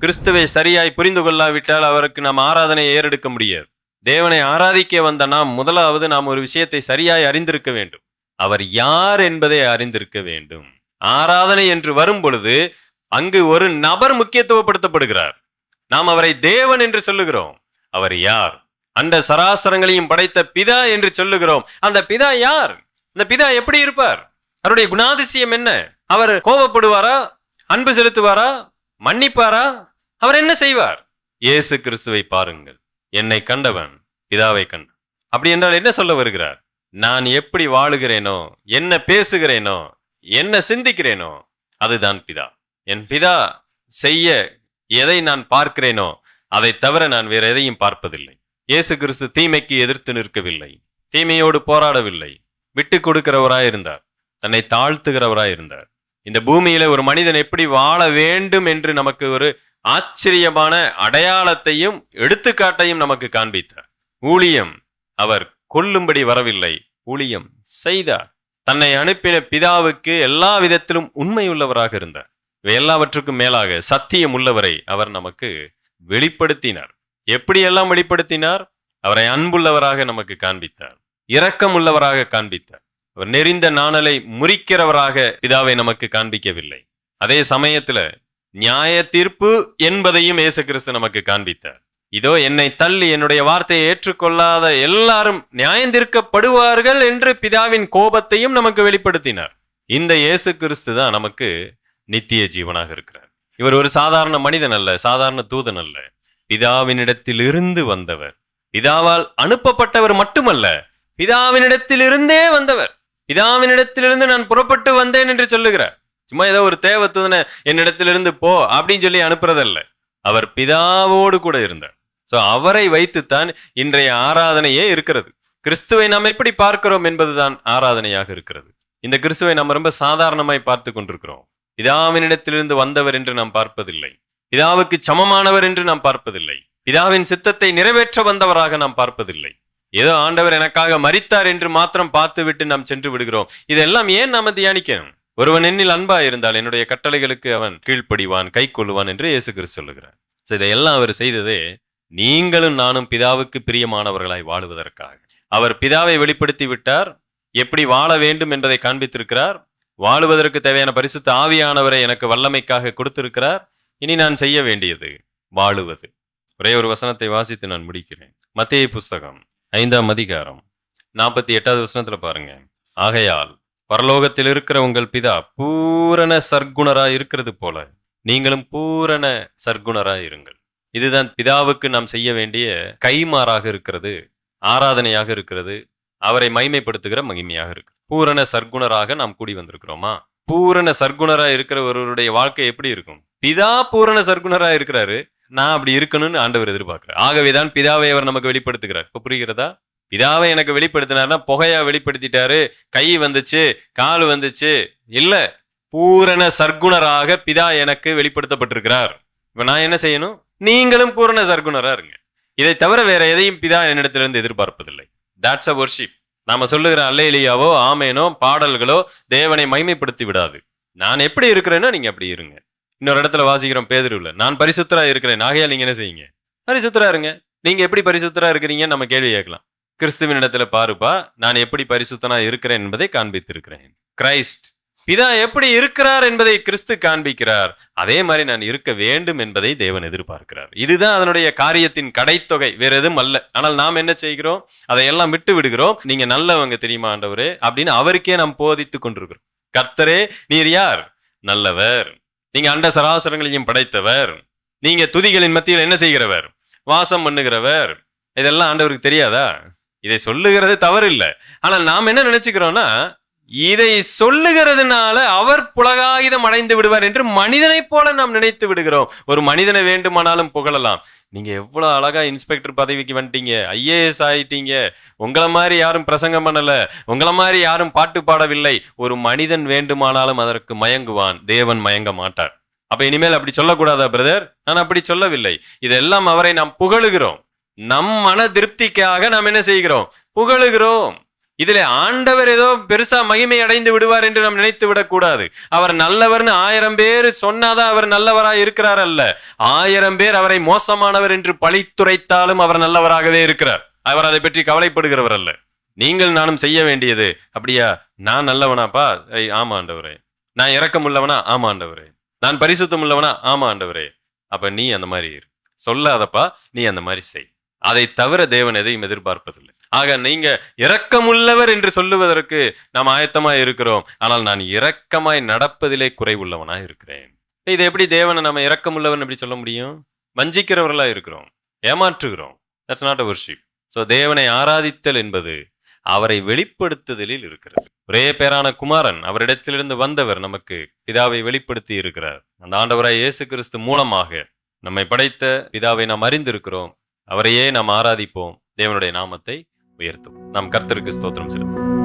கிறிஸ்துவை சரியாய் புரிந்து கொள்ளாவிட்டால் அவருக்கு நாம் ஆராதனை ஏறெடுக்க முடியாது. தேவனை ஆராதிக்க வந்த முதலாவது நாம் ஒரு விஷயத்தை சரியாய் அறிந்திருக்க வேண்டும். அவர் யார் என்பதை அறிந்திருக்க வேண்டும். ஆராதனை என்று வரும் பொழுது அங்கு ஒரு நபர் முக்கியத்துவப்படுத்தப்படுகிறார். நாம் அவரை தேவன் என்று சொல்லுகிறோம். அவர் யார்? அந்த சராசரங்களையும் படைத்த பிதா என்று சொல்லுகிறோம். அந்த பிதா யார்? அந்த பிதா எப்படி இருப்பார்? அவருடைய குணாதிசயம் என்ன? அவர் கோபப்படுவாரா? அன்பு செலுத்துவாரா? மன்னிப்பாரா? அவர் என்ன செய்வார்? இயேசு கிறிஸ்துவை பாருங்கள். என்னை கண்டவன் பிதாவை கண்டான். அப்படி என்றால் என்ன சொல்ல வருகிறார்? நான் எப்படி வாழுகிறேனோ, என்ன பேசுகிறேனோ, என்ன சிந்திக்கிறேனோ அதுதான் பிதா. என் பிதா செய்ய எதை நான் பார்க்கிறேனோ அதை தவிர நான் வேற எதையும் பார்ப்பதில்லை. இயேசு கிறிஸ்து தீமைக்கு எதிர்த்து நிற்கவில்லை, தீமையோடு போராடவில்லை, விட்டு கொடுக்கிறவராயிருந்தார், தன்னை தாழ்த்துகிறவராயிருந்தார். இந்த பூமியில ஒரு மனிதன் எப்படி வாழ வேண்டும் என்று நமக்கு ஒரு ஆச்சரியமான அடையாளத்தையும் எடுத்துக்காட்டையும் நமக்கு காண்பித்தார். ஊழியம் அவர் கொல்லும்படி வரவில்லை, ஊழியம் செய்தார். தன்னை அனுப்பின பிதாவுக்கு எல்லா விதத்திலும் உண்மை உள்ளவராக இருந்தார். எல்லாவற்றுக்கும் மேலாக சத்தியம் உள்ளவரை அவர் நமக்கு வெளிப்படுத்தினார். எப்படியெல்லாம் வெளிப்படுத்தினார்? அவரை அன்புள்ளவராக நமக்கு காண்பித்தார், இரக்கம் உள்ளவராக காண்பித்தார். அவர் நெறிந்த நாணலை முறிக்கிறவராக பிதாவை நமக்கு காண்பிக்கவில்லை. அதே சமயத்துல நியாய தீர்ப்பு என்பதையும் இயேசு கிறிஸ்து நமக்கு காண்பித்தார். இதோ என்னை தள்ளி என்னுடைய வார்த்தையை ஏற்றுக்கொள்ளாத எல்லாரும் நியாயந்தீர்க்கப்படுவார்கள் என்று பிதாவின் கோபத்தையும் நமக்கு வெளிப்படுத்தினார். இந்த இயேசு கிறிஸ்து தான் நமக்கு நித்திய ஜீவனாக இருக்கிறார். இவர் ஒரு சாதாரண மனிதன் அல்ல, சாதாரண தூதன் அல்ல. பிதாவினிடத்திலிருந்து வந்தவர், பிதாவால் அனுப்பப்பட்டவர் மட்டுமல்ல, பிதாவினிடத்திலிருந்தே வந்தவர். பிதாவினிடத்திலிருந்து நான் புறப்பட்டு வந்தேன் என்று சொல்லுகிறார். சும்மா ஏதோ ஒரு தேவ தூதனை என்னிடத்திலிருந்து போ அப்படின்னு சொல்லி அனுப்புறதல்ல. அவர் பிதாவோடு கூட இருந்தார். சோ அவரை வைத்துத்தான் இன்றைய ஆராதனையே இருக்கிறது. கிறிஸ்துவை நாம் எப்படி பார்க்கிறோம் என்பதுதான் ஆராதனையாக இருக்கிறது. இந்த கிறிஸ்துவை நாம் ரொம்ப சாதாரணமாய் பார்த்து கொண்டிருக்கிறோம். பிதாவினிடத்திலிருந்து வந்தவர் என்று நாம் பார்ப்பதில்லை, பிதாவுக்கு சமமானவர் என்று நாம் பார்ப்பதில்லை, பிதாவின் சித்தத்தை நிறைவேற்ற வந்தவராக நாம் பார்ப்பதில்லை. ஏதோ ஆண்டவர் எனக்காக மரித்தார் என்று மாத்திரம் பார்த்து விட்டு நாம் சென்று விடுகிறோம். இதெல்லாம் ஏன் நாம தியானிக்கணும்? ஒருவன் என்னில் அன்பா இருந்தால் என்னுடைய கட்டளைகளுக்கு அவன் கீழ்ப்படிவான், கை கொள்ளுவான் என்று இயேசு கிறிஸ்து சொல்லுகிறார். இதையெல்லாம் அவர் செய்ததே நீங்களும் நானும் பிதாவுக்கு பிரியமானவர்களாய் வாழுவதற்காக. அவர் பிதாவை வெளிப்படுத்தி விட்டார், எப்படி வாழ வேண்டும் என்பதை காண்பித்திருக்கிறார். வாழுவதற்கு தேவையான பரிசுத்த ஆவியானவரை எனக்கு வல்லமைக்காக கொடுத்திருக்கிறார். இனி நான் செய்ய வேண்டியது வாழுவது. ஒரே ஒரு வசனத்தை வாசித்து நான் முடிக்கிறேன். மத்தேயு புஸ்தகம் 5ஆம் அதிகாரம் 48வது வசனத்துல பாருங்க. ஆகையால் பரலோகத்தில் இருக்கிற உங்கள் பிதா பூரண சர்க்குணராய் இருக்கிறது போல நீங்களும் பூரண சர்க்குணராய் இருங்கள். இதுதான் பிதாவுக்கு நாம் செய்ய வேண்டிய கைமாறாக இருக்கிறது, ஆராதனையாக இருக்கிறது, அவரை மைமைப்படுத்துகிற மகிமையாக இருக்கு. பூரண சர்க்குணராக நாம் கூடி வந்திருக்கிறோமா? பூரண சர்க்குணராய் இருக்கிற ஒருவருடைய வாழ்க்கை எப்படி இருக்கும்? பிதா பூரண சர்க்குணராய் இருக்கிறாரு, நான் அப்படி இருக்கணும்னு ஆண்டவர் எதிர்பார்க்கிறார். ஆகவேதான் பிதாவை அவர் நமக்கு வெளிப்படுத்துகிறார். இப்ப புரிகிறதா? பிதாவை எனக்கு வெளிப்படுத்தினார்னா புகையா வெளிப்படுத்திட்டாரு, கை வந்துச்சு, கால் வந்துச்சு இல்ல. பூரண சர்க்குணராக பிதா எனக்கு வெளிப்படுத்தப்பட்டிருக்கிறார். இப்ப நான் என்ன செய்யணும்? நீங்களும் பூரண சர்க்குணரா இருங்க. இதை தவிர வேற எதையும் பிதா என்னிடத்திலிருந்து எதிர்பார்ப்பதில்லை. That's a worship. நாம சொல்லுகிற அல்லேலியாவோ ஆமேனோ பாடல்களோ தேவனை மைமைப்படுத்தி விடாது. நான் எப்படி இருக்கிறேன்னா நீங்க அப்படி இருங்க. இன்னொரு இடத்துல வாசிக்கிறோம் பேதுருவுல, நான் பரிசுத்தரா இருக்கிறேன், ஆகையால் நீங்க என்ன செய்யுங்க? பரிசுத்தரா இருங்க. நீங்க எப்படி பரிசுத்தரா இருக்கிறீங்கன்னு நம்ம கேள்வி கேட்கலாம். கிறிஸ்துவின் இடத்துல பாருப்பா, நான் எப்படி பரிசுத்தனா இருக்கிறேன் என்பதை காண்பித்திருக்கிறேன். கிரைஸ்ட் பிதா எப்படி இருக்கிறார் என்பதை கிறிஸ்து காண்பிக்கிறார். அதே மாதிரி நான் இருக்க வேண்டும் என்பதை தேவன் எதிர்பார்க்கிறார். இதுதான் அதனுடைய காரியத்தின் கடைத்தொகை, வேற எதுவும் அல்ல. ஆனால் நாம் என்ன செய்கிறோம்? அதையெல்லாம் விட்டு விடுகிறோம். நீங்க நல்லவங்க தெரியுமா ஆண்டவரே அப்படின்னு அவருக்கே நாம் போதித்துக் கொண்டிருக்கிறோம். கர்த்தரே நீர் யார்? நல்லவர். நீங்க அண்ட சராசரங்களையும் படைத்தவர். நீங்க துதிகளின் மத்தியில் என்ன செய்கிறவர்? வாசம் பண்ணுகிறவர். இதெல்லாம் ஆண்டவருக்கு தெரியாதா? இதை சொல்லுகிறது தவறு இல்லை. ஆனால் நாம் என்ன நினைச்சுக்கிறோம்னா, இதை சொல்லுகிறதுனால அவர் புலகாயுதம் அடைந்து விடுவார் என்று மனிதனை போல நாம் நினைத்து விடுகிறோம். ஒரு மனிதனை வேண்டுமானாலும் புகழலாம். நீங்க எவ்வளவு அழகா இன்ஸ்பெக்டர் பதவிக்கு வந்துட்டீங்க, IAS ஆயிட்டீங்க, உங்களை மாதிரி யாரும் பிரசங்கம் பண்ணல, உங்களை மாதிரி யாரும் பாட்டு பாடவில்லை. ஒரு மனிதன் வேண்டுமானாலும் அதற்கு மயங்குவான், தேவன் மயங்க மாட்டார். அப்ப இனிமேல் அப்படி சொல்லக்கூடாதா பிரதர்? நான் அப்படி சொல்லவில்லை. இதெல்லாம் அவரை நாம் புகழுகிறோம். நம் மன திருப்திக்காக நாம் என்ன செய்கிறோம்? புகழுகிறோம். இதுல ஆண்டவர் ஏதோ பெருசா மகிமை அடைந்து விடுவார் என்று நாம் நினைத்து விடக்கூடாது. அவர் நல்லவர்னு 1000 பேர் சொன்னாதான் அவர் நல்லவராய் இருக்கிறார் அல்ல. 1000 பேர் அவரை மோசமானவர் என்று பழித்துரைத்தாலும் அவர் நல்லவராகவே இருக்கிறார். அவர் அதை பற்றி கவலைப்படுகிறவர் அல்ல. நீங்கள் நானும் செய்ய வேண்டியது, அப்படியா நான் நல்லவனாப்பா, ஆமா ஆண்டவரே. நான் இரக்கம் உள்ளவனா, ஆமா ஆண்டவரே. நான் பரிசுத்தம் உள்ளவனா, ஆமா ஆண்டவரே. அப்ப நீ அந்த மாதிரி இரு, சொல்லாதப்பா, நீ அந்த மாதிரி செய். அதை தவிர தேவன் எதையும் எதிர்பார்ப்பதில்லை. ஆக நீங்க இரக்கமுள்ளவர் என்று சொல்லுவதற்கு நாம் ஆயத்தமாய் இருக்கிறோம். ஆனால் நான் இரக்கமாய் நடப்பதிலே குறைவுள்ளவனாய் இருக்கிறேன். இது எப்படி தேவனை நம்ம இரக்கமுள்ளவன் எப்படி சொல்ல முடியும்? வஞ்சிக்கிறவர்களா இருக்கிறோம், ஏமாற்றுகிறோம். That's not a worship. So தேவனை ஆராதித்தல் என்பது அவரை வெளிப்படுத்துதலில் இருக்கிறது. ஒரே பேரான குமாரன், அவரிடத்திலிருந்து வந்தவர், நமக்கு பிதாவை வெளிப்படுத்தி இருக்கிறார். அந்த ஆண்டவராய் இயேசு கிறிஸ்து மூலமாக நம்மை படைத்த பிதாவை நாம் அறிந்திருக்கிறோம். அவரையே நாம் ஆராதிப்போம். தேவனுடைய நாமத்தை உயர்த்தும். நாம் கர்த்தருக்கு ஸ்தோத்திரம் செலுத்துவோம்.